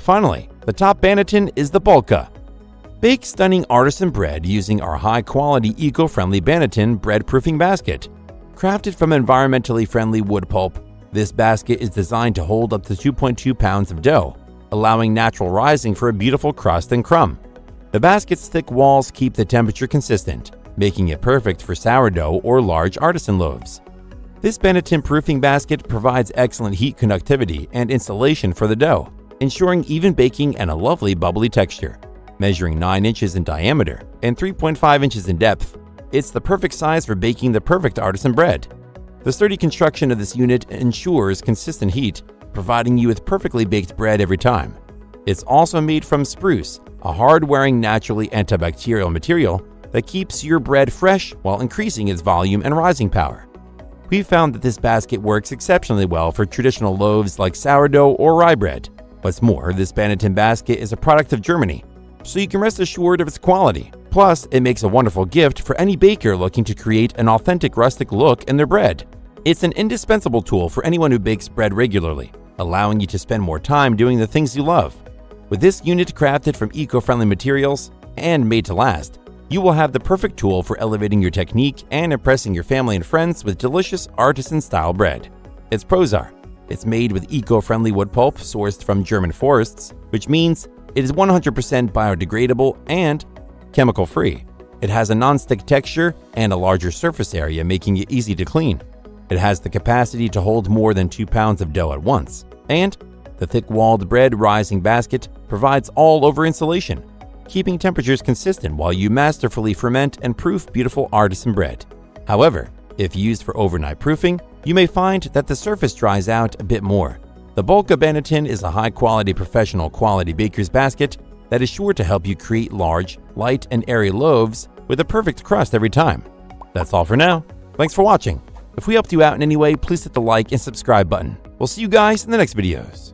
Finally, the top Banneton is the BULKA. Bake stunning artisan bread using our high-quality, eco-friendly Banneton bread-proofing basket. Crafted from environmentally friendly wood pulp, this basket is designed to hold up to 2.2 pounds of dough, allowing natural rising for a beautiful crust and crumb. The basket's thick walls keep the temperature consistent, making it perfect for sourdough or large artisan loaves. This Banneton proofing basket provides excellent heat conductivity and insulation for the dough, ensuring even baking and a lovely bubbly texture. Measuring 9 inches in diameter and 3.5 inches in depth, it's the perfect size for baking the perfect artisan bread. The sturdy construction of this unit ensures consistent heat, providing you with perfectly baked bread every time. It's also made from spruce, a hard-wearing, naturally antibacterial material that keeps your bread fresh while increasing its volume and rising power. We've found that this basket works exceptionally well for traditional loaves like sourdough or rye bread. What's more, this Banneton basket is a product of Germany, so you can rest assured of its quality. Plus, it makes a wonderful gift for any baker looking to create an authentic rustic look in their bread. It's an indispensable tool for anyone who bakes bread regularly, allowing you to spend more time doing the things you love. With this unit crafted from eco-friendly materials and made to last, you will have the perfect tool for elevating your technique and impressing your family and friends with delicious artisan-style bread. Its pros are: it's made with eco-friendly wood pulp sourced from German forests, which means it is 100% biodegradable and chemical-free. It has a non-stick texture and a larger surface area, making it easy to clean. It has the capacity to hold more than 2 pounds of dough at once. And the thick-walled bread rising basket provides all-over insulation, keeping temperatures consistent while you masterfully ferment and proof beautiful artisan bread. However, if used for overnight proofing, you may find that the surface dries out a bit more. The BULKA Banneton is a high-quality, professional-quality baker's basket that is sure to help you create large, light, and airy loaves with a perfect crust every time. That's all for now. Thanks for watching. If we helped you out in any way, please hit the like and subscribe button. We'll see you guys in the next videos.